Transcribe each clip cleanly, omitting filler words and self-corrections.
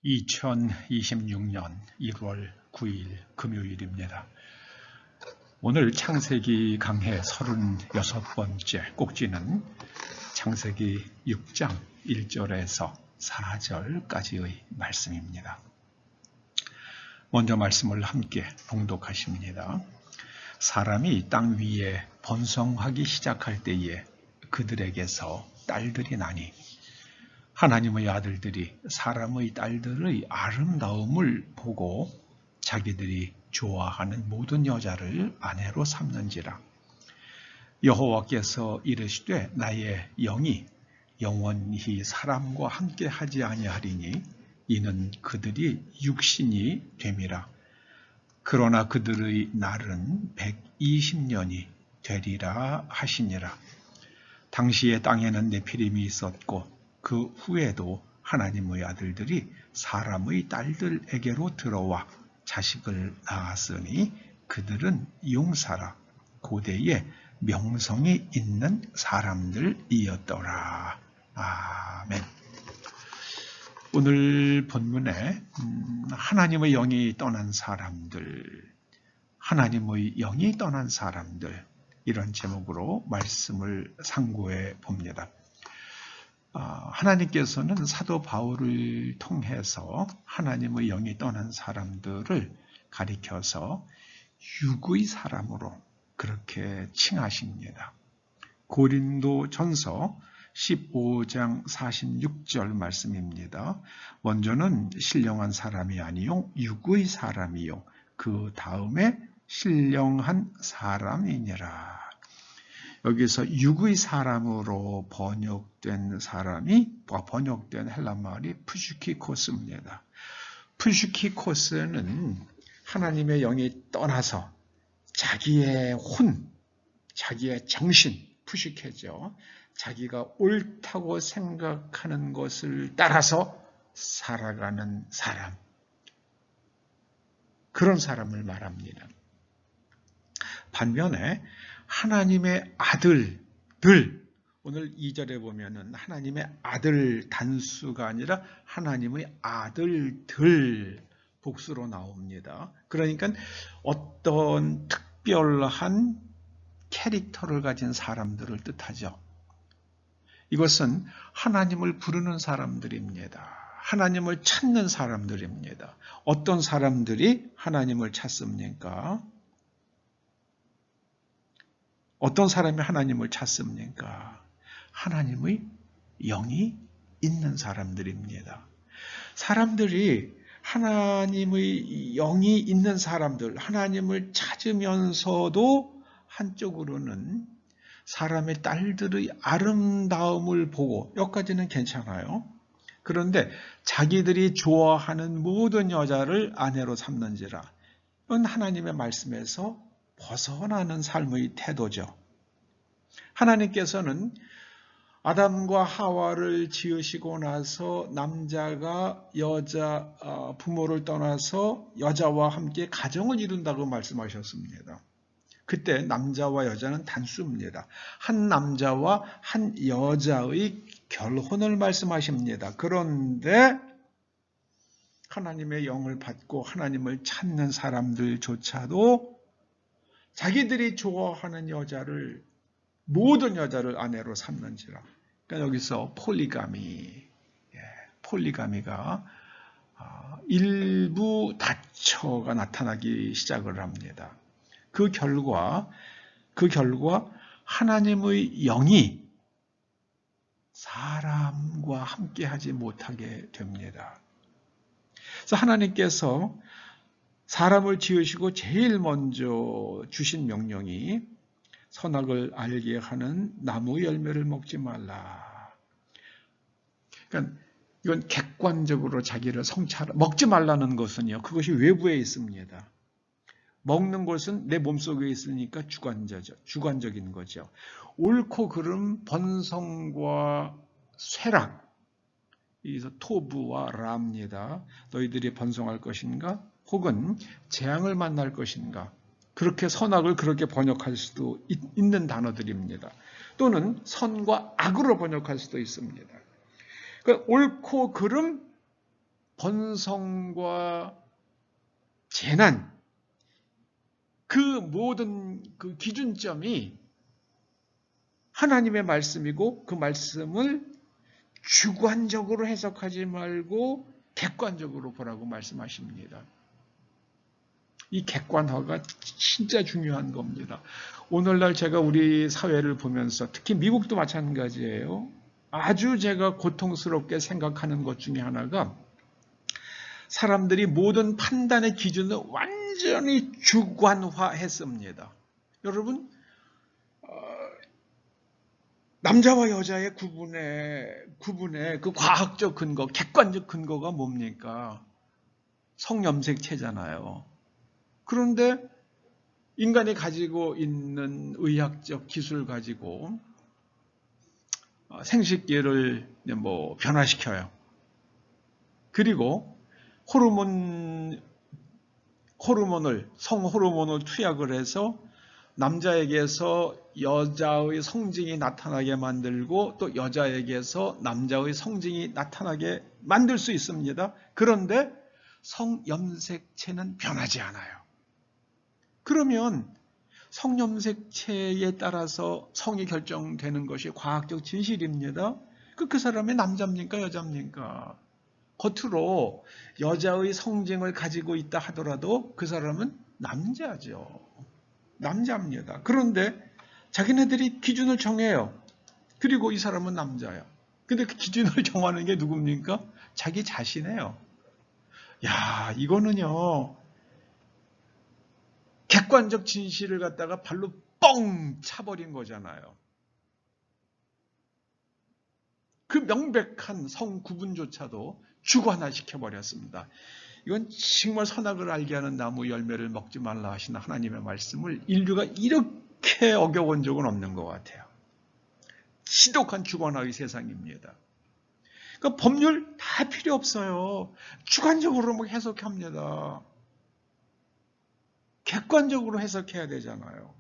2026년 1월 9일 금요일입니다. 오늘 창세기 강해 36번째 꼭지는 창세기 6장 1절에서 4절까지의 말씀입니다. 먼저 말씀을 함께 봉독하십니다. 사람이 땅 위에 번성하기 시작할 때에 그들에게서 딸들이 나니 하나님의 아들들이 사람의 딸들의 아름다움을 보고 자기들이 좋아하는 모든 여자를 아내로 삼는지라. 여호와께서 이르시되 나의 영이 영원히 사람과 함께 하지 아니하리니 이는 그들이 육신이 됨이라. 그러나 그들의 날은 120년이 되리라 하시니라. 당시에 땅에는 네피림이 있었고 그 후에도 하나님의 아들들이 사람의 딸들에게로 들어와 자식을 낳았으니 그들은 용사라 고대에 명성이 있는 사람들이었더라. 아멘. 오늘 본문에 하나님의 영이 떠난 사람들, 하나님의 영이 떠난 사람들 이런 제목으로 말씀을 상고해 봅니다. 하나님께서는 사도 바울을 통해서 하나님의 영이 떠난 사람들을 가리켜서 육의 사람으로 그렇게 칭하십니다. 고린도 전서 15장 46절 말씀입니다. 먼저는 신령한 사람이 아니요 육의 사람이요 그 다음에 신령한 사람이니라. 여기서 육의 사람으로 번역된 헬라 말이 푸슈키코스입니다. 푸슈키코스는 하나님의 영이 떠나서 자기의 자기의 정신, 푸슈케죠. 자기가 옳다고 생각하는 것을 따라서 살아가는 사람. 그런 사람을 말합니다. 반면에 하나님의 아들들, 오늘 2절에 보면은 하나님의 아들 단수가 아니라 하나님의 아들들 복수로 나옵니다. 그러니까 어떤 특별한 캐릭터를 가진 사람들을 뜻하죠. 이것은 하나님을 부르는 사람들입니다. 하나님을 찾는 사람들입니다. 어떤 사람들이 하나님을 찾습니까? 어떤 사람이 하나님을 찾습니까? 하나님의 영이 있는 사람들입니다. 사람들이 하나님의 영이 있는 사람들, 하나님을 찾으면서도 한쪽으로는 사람의 딸들의 아름다움을 보고, 여기까지는 괜찮아요. 그런데 자기들이 좋아하는 모든 여자를 아내로 삼는지라. 이건 하나님의 말씀에서 벗어나는 삶의 태도죠. 하나님께서는 아담과 하와를 지으시고 나서 남자가 여자 부모를 떠나서 여자와 함께 가정을 이룬다고 말씀하셨습니다. 그때 남자와 여자는 단수입니다. 한 남자와 한 여자의 결혼을 말씀하십니다. 그런데 하나님의 영을 받고 하나님을 찾는 사람들조차도 자기들이 좋아하는 여자를, 모든 여자를 아내로 삼는지라. 그러니까 여기서 폴리가미가 일부 다처가 나타나기 시작을 합니다. 그 결과 하나님의 영이 사람과 함께하지 못하게 됩니다. 그래서 하나님께서 사람을 지으시고 제일 먼저 주신 명령이 선악을 알게 하는 나무 열매를 먹지 말라. 그러니까 이건 객관적으로 자기를 먹지 말라는 것은요, 그것이 외부에 있습니다. 먹는 것은 내 몸속에 있으니까 주관적인 거죠. 옳고 그름, 번성과 쇠락, 여기서 토부와 라입니다. 너희들이 번성할 것인가? 혹은 재앙을 만날 것인가? 그렇게 선악을 그렇게 번역할 수도 있는 단어들입니다. 또는 선과 악으로 번역할 수도 있습니다. 그러니까 옳고 그름, 번성과 재난, 그 모든 그 기준점이 하나님의 말씀이고 그 말씀을 주관적으로 해석하지 말고 객관적으로 보라고 말씀하십니다. 이 객관화가 진짜 중요한 겁니다. 오늘날 제가 우리 사회를 보면서 특히 미국도 마찬가지예요. 아주 제가 고통스럽게 생각하는 것 중에 하나가 사람들이 모든 판단의 기준을 완전히 주관화했습니다. 여러분, 남자와 여자의 구분의 그 과학적 근거, 객관적 근거가 뭡니까? 성염색체잖아요. 그런데 인간이 가지고 있는 의학적 기술을 가지고 생식기를 변화시켜요. 그리고 성호르몬을 투약을 해서 남자에게서 여자의 성징이 나타나게 만들고 또 여자에게서 남자의 성징이 나타나게 만들 수 있습니다. 그런데 성염색체는 변하지 않아요. 그러면 성염색체에 따라서 성이 결정되는 것이 과학적 진실입니다. 그 사람이 남자입니까? 여자입니까? 겉으로 여자의 성징을 가지고 있다 하더라도 그 사람은 남자죠. 남자입니다. 그런데 자기네들이 기준을 정해요. 그리고 이 사람은 남자예요. 근데 그 기준을 정하는 게 누굽니까? 자기 자신이에요. 야, 이거는요. 객관적 진실을 갖다가 발로 뻥 차버린 거잖아요. 그 명백한 성 구분조차도 주관화시켜버렸습니다. 이건 정말 선악을 알게 하는 나무 열매를 먹지 말라 하시는 하나님의 말씀을 인류가 이렇게 어겨본 적은 없는 것 같아요. 지독한 주관화의 세상입니다. 그러니까 법률 다 필요 없어요. 주관적으로 해석합니다. 객관적으로 해석해야 되잖아요.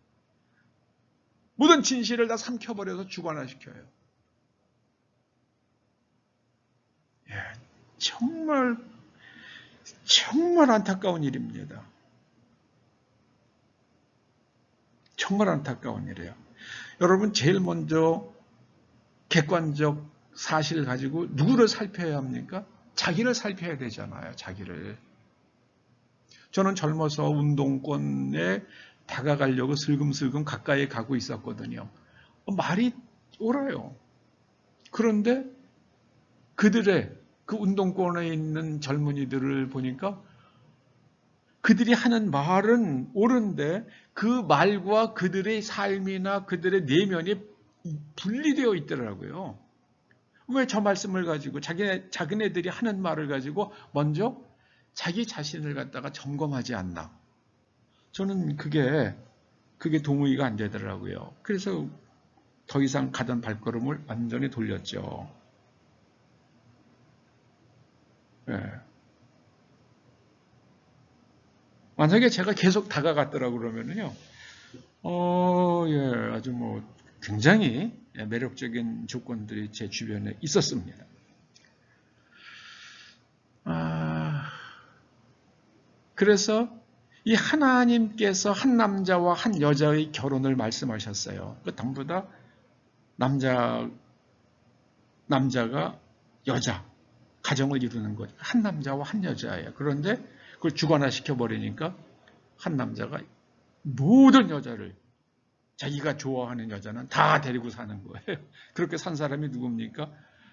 모든 진실을 다 삼켜버려서 주관화시켜요. 예, 정말 안타까운 일입니다. 정말 안타까운 일이에요. 여러분, 제일 먼저 객관적 사실을 가지고 누구를 살펴야 합니까? 자기를 살펴야 되잖아요. 자기를. 저는 젊어서 운동권에 다가가려고 슬금슬금 가까이 가고 있었거든요. 말이 옳아요. 그런데 그들의 그 운동권에 있는 젊은이들을 보니까 그들이 하는 말은 옳은데 그 말과 그들의 삶이나 그들의 내면이 분리되어 있더라고요. 왜 저 말씀을 가지고 자기네들이 하는 말을 가지고 먼저 자기 자신을 갖다가 점검하지 않나. 저는 그게 동의가 안 되더라고요. 그래서 더 이상 가던 발걸음을 완전히 돌렸죠. 네. 만약에 제가 계속 다가갔더라고 그러면은요, 예, 아주 굉장히 매력적인 조건들이 제 주변에 있었습니다. 그래서 이 하나님께서 한 남자와 한 여자의 결혼을 말씀하셨어요. 전부 다 남자가 여자, 가정을 이루는 것. 한 남자와 한 여자예요. 그런데 그걸 주관화시켜버리니까 한 남자가 모든 여자를 자기가 좋아하는 여자는 다 데리고 사는 거예요. 그렇게 산 사람이 누굽니까?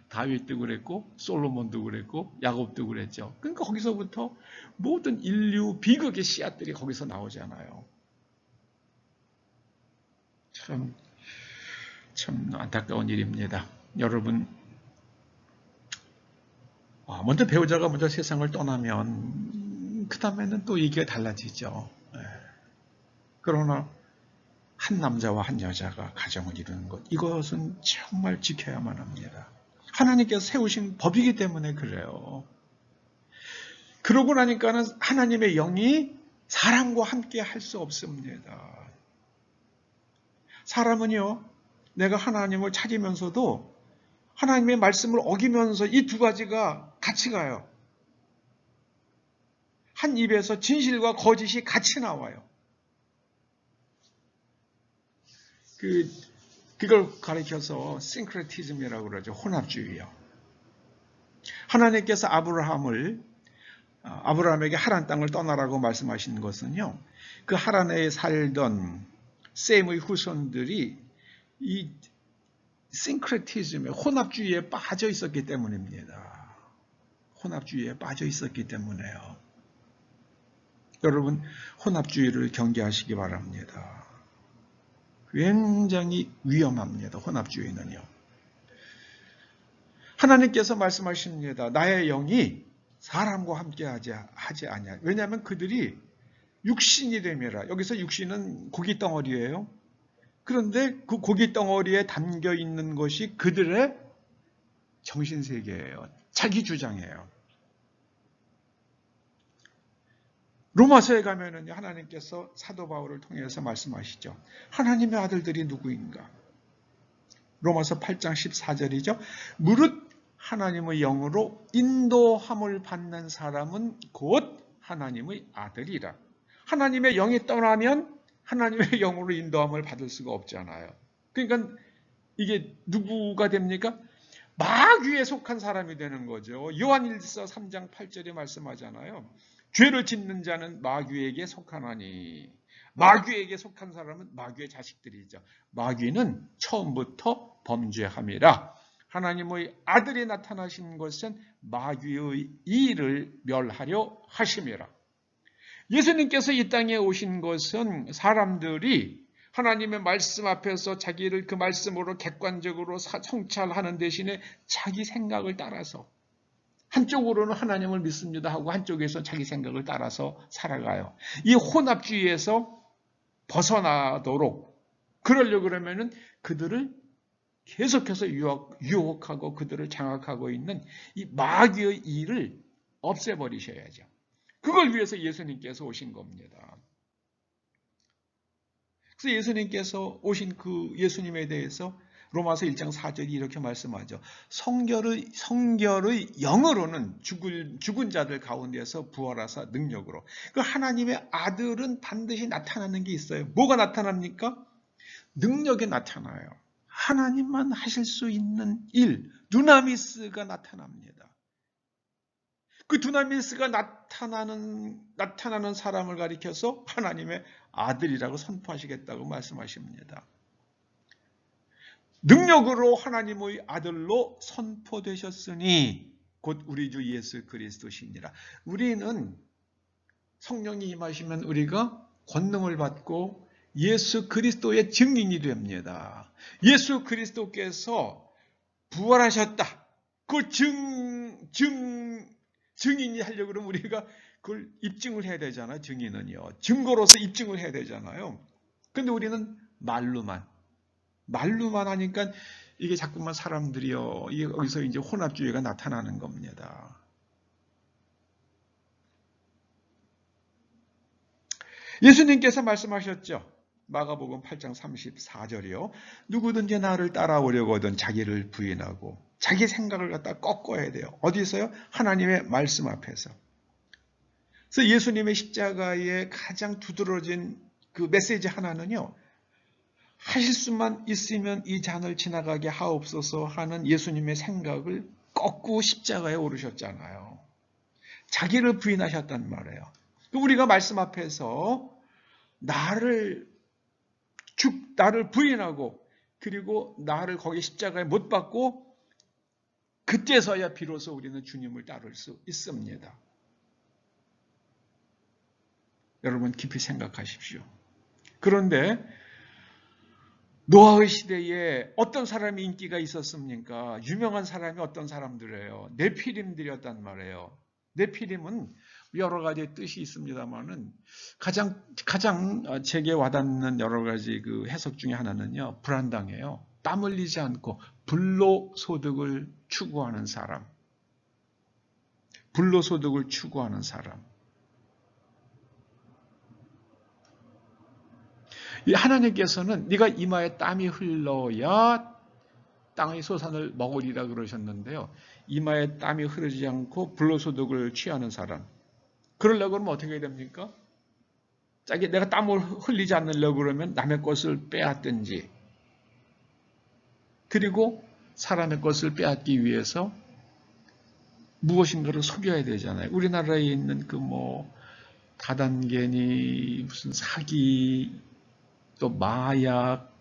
다윗도 그랬고 솔로몬도 그랬고 야곱도 그랬죠. 그러니까 거기서부터 모든 인류 비극의 씨앗들이 거기서 나오잖아요. 참 안타까운 일입니다. 여러분, 먼저 배우자가 먼저 세상을 떠나면 그 다음에는 또 얘기가 달라지죠. 그러나 한 남자와 한 여자가 가정을 이루는 것, 이것은 정말 지켜야만 합니다. 하나님께서 세우신 법이기 때문에 그래요. 그러고 나니까는 하나님의 영이 사람과 함께 할 수 없습니다. 사람은요, 내가 하나님을 찾으면서도 하나님의 말씀을 어기면서 이 두 가지가 같이 가요. 한 입에서 진실과 거짓이 같이 나와요. 그걸 가리켜서 싱크레티즘이라고 그러죠. 혼합주의요. 하나님께서 아브라함에게 하란 땅을 떠나라고 말씀하신 것은요, 그 하란에 살던 셈의 후손들이 이 싱크레티즘에, 혼합주의에 빠져 있었기 때문입니다. 혼합주의에 빠져 있었기 때문에요. 여러분, 혼합주의를 경계하시기 바랍니다. 굉장히 위험합니다. 혼합주의는요. 하나님께서 말씀하십니다. 나의 영이 사람과 함께 하지 아니하. 왜냐하면 그들이 육신이 됨이라. 여기서 육신은 고기 덩어리예요. 그런데 그 고기 덩어리에 담겨 있는 것이 그들의 정신세계예요. 자기 주장이에요. 로마서에 가면은 하나님께서 사도 바울을 통해서 말씀하시죠. 하나님의 아들들이 누구인가? 로마서 8장 14절이죠. 무릇 하나님의 영으로 인도함을 받는 사람은 곧 하나님의 아들이라. 하나님의 영이 떠나면 하나님의 영으로 인도함을 받을 수가 없잖아요. 그러니까 이게 누구가 됩니까? 마귀에 속한 사람이 되는 거죠. 요한일서 3장 8절에 말씀하잖아요. 죄를 짓는 자는 마귀에게 속하나니. 마귀에게 속한 사람은 마귀의 자식들이죠. 마귀는 처음부터 범죄함이라. 하나님의 아들이 나타나신 것은 마귀의 일을 멸하려 하심이라. 예수님께서 이 땅에 오신 것은 사람들이 하나님의 말씀 앞에서 자기를 그 말씀으로 객관적으로 성찰하는 대신에 자기 생각을 따라서, 한쪽으로는 하나님을 믿습니다 하고 한쪽에서 자기 생각을 따라서 살아가요. 이 혼합주의에서 벗어나도록 그러려고 그러면은 그들을 계속해서 유혹하고 그들을 장악하고 있는 이 마귀의 일을 없애버리셔야죠. 그걸 위해서 예수님께서 오신 겁니다. 그래서 예수님께서 오신 그 예수님에 대해서 로마서 1장 4절이 이렇게 말씀하죠. 성결의 영으로는 죽은 자들 가운데서 부활하사 능력으로. 그 하나님의 아들은 반드시 나타나는 게 있어요. 뭐가 나타납니까? 능력이 나타나요. 하나님만 하실 수 있는 일, 두나미스가 나타납니다. 그 두나미스가 나타나는 사람을 가리켜서 하나님의 아들이라고 선포하시겠다고 말씀하십니다. 능력으로 하나님의 아들로 선포되셨으니 곧 우리 주 예수 그리스도시니라. 우리는 성령이 임하시면 우리가 권능을 받고 예수 그리스도의 증인이 됩니다. 예수 그리스도께서 부활하셨다. 그 증인이 하려고 그러면 우리가 그걸 입증을 해야 되잖아요. 증인은요. 증거로서 입증을 해야 되잖아요. 근데 우리는 말로만 하니까 이게 자꾸만 사람들이요. 여기서 이제 혼합주의가 나타나는 겁니다. 예수님께서 말씀하셨죠. 마가복음 8장 34절이요. 누구든지 나를 따라오려거든 자기를 부인하고 자기 생각을 갖다 꺾어야 돼요. 어디서요? 하나님의 말씀 앞에서. 그래서 예수님의 십자가의 가장 두드러진 그 메시지 하나는요. 하실 수만 있으면 이 잔을 지나가게 하옵소서 하는 예수님의 생각을 꺾고 십자가에 오르셨잖아요. 자기를 부인하셨단 말이에요. 우리가 말씀 앞에서 나를 부인하고 그리고 나를 거기 십자가에 못 박고 그때서야 비로소 우리는 주님을 따를 수 있습니다. 여러분 깊이 생각하십시오. 그런데 노아의 시대에 어떤 사람이 인기가 있었습니까? 유명한 사람이 어떤 사람들이에요? 네피림들이었단 말이에요. 네피림은 여러 가지 뜻이 있습니다만은 가장 제게 와닿는 여러 가지 그 해석 중에 하나는요. 불안당해요. 땀 흘리지 않고 불로소득을 추구하는 사람. 불로소득을 추구하는 사람. 하나님께서는 네가 이마에 땀이 흘러야 땅의 소산을 먹으리라 그러셨는데요. 이마에 땀이 흐르지 않고 불로소득을 취하는 사람. 그러려고 그러면 어떻게 됩니까? 자기 내가 땀을 흘리지 않으려고 그러면 남의 것을 빼앗든지, 그리고 사람의 것을 빼앗기 위해서 무엇인가를 속여야 되잖아요. 우리나라에 있는 그 다단계니 무슨 사기, 또 마약,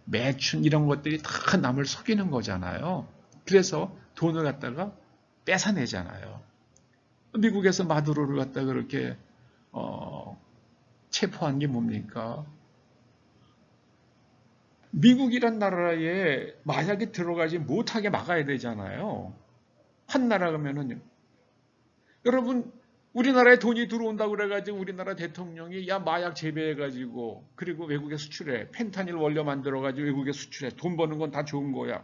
매춘 이런 것들이 다 남을 속이는 거잖아요. 그래서 돈을 갖다가 뺏어내잖아요. 미국에서 마두로를 갖다 그렇게 체포한 게 뭡니까? 미국이란 나라에 마약이 들어가지 못하게 막아야 되잖아요. 한 나라 가면은요. 여러분, 우리나라에 돈이 들어온다고 그래가지고 우리나라 대통령이 야 마약 재배해가지고 그리고 외국에 수출해, 펜타닐 원료 만들어가지고 외국에 수출해, 돈 버는 건 다 좋은 거야.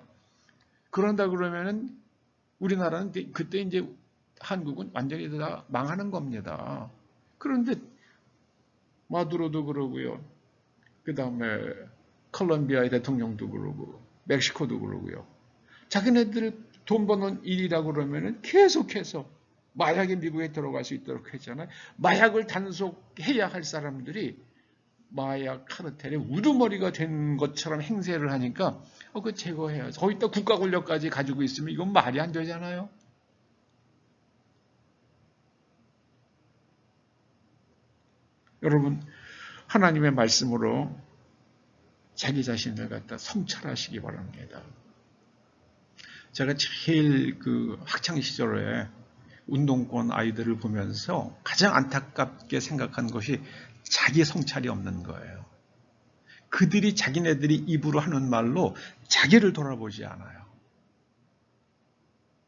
그런다 그러면은 우리나라는 그때 이제 한국은 완전히 다 망하는 겁니다. 그런데 마두로도 그러고요. 그 다음에 콜롬비아의 대통령도 그러고 멕시코도 그러고요. 자기네들 돈 버는 일이라고 그러면은 계속해서 마약이 미국에 들어갈 수 있도록 했잖아요. 마약을 단속해야 할 사람들이 마약 카르텔의 우두머리가 된 것처럼 행세를 하니까 그거 제거해야지. 거기다 국가 권력까지 가지고 있으면 이건 말이 안 되잖아요. 여러분, 하나님의 말씀으로 자기 자신을 갖다 성찰하시기 바랍니다. 제가 제일 그 학창 시절에 운동권 아이들을 보면서 가장 안타깝게 생각한 것이 자기 성찰이 없는 거예요. 그들이 자기네들이 입으로 하는 말로 자기를 돌아보지 않아요.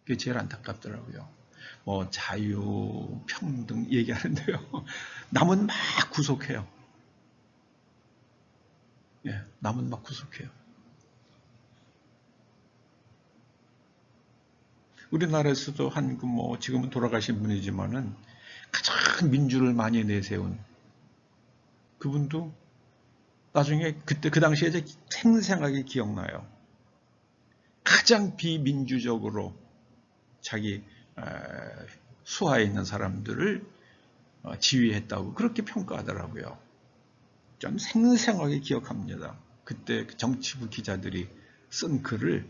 그게 제일 안타깝더라고요. 자유, 평등 얘기하는데요. 남은 막 구속해요. 예, 남은 막 구속해요. 우리나라에서도 지금은 돌아가신 분이지만은 가장 민주를 많이 내세운 그분도 나중에 그때 그 당시에 생생하게 기억나요. 가장 비민주적으로 자기 수하에 있는 사람들을 지휘했다고 그렇게 평가하더라고요. 좀 생생하게 기억합니다. 그때 정치부 기자들이 쓴 글을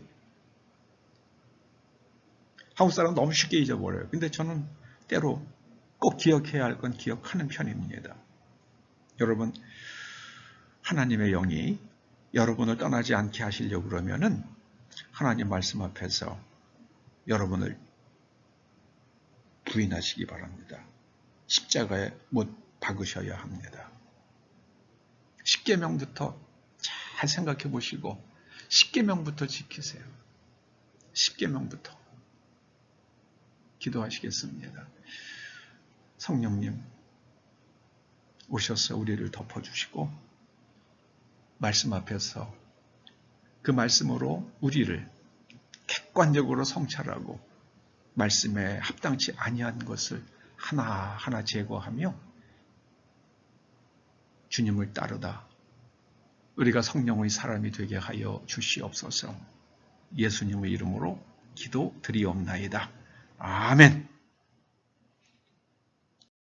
한국 사람 너무 쉽게 잊어버려요. 근데 저는 때로 꼭 기억해야 할 건 기억하는 편입니다. 여러분, 하나님의 영이 여러분을 떠나지 않게 하시려고 그러면은 하나님 말씀 앞에서 여러분을 부인하시기 바랍니다. 십자가에 못 박으셔야 합니다. 십계명부터 잘 생각해 보시고 십계명부터 지키세요. 십계명부터 기도하시겠습니다. 성령님 오셔서 우리를 덮어주시고 말씀 앞에서 그 말씀으로 우리를 객관적으로 성찰하고 말씀에 합당치 아니한 것을 하나하나 제거하며 주님을 따르다 우리가 성령의 사람이 되게 하여 주시옵소서. 예수님의 이름으로 기도드리옵나이다. 아멘.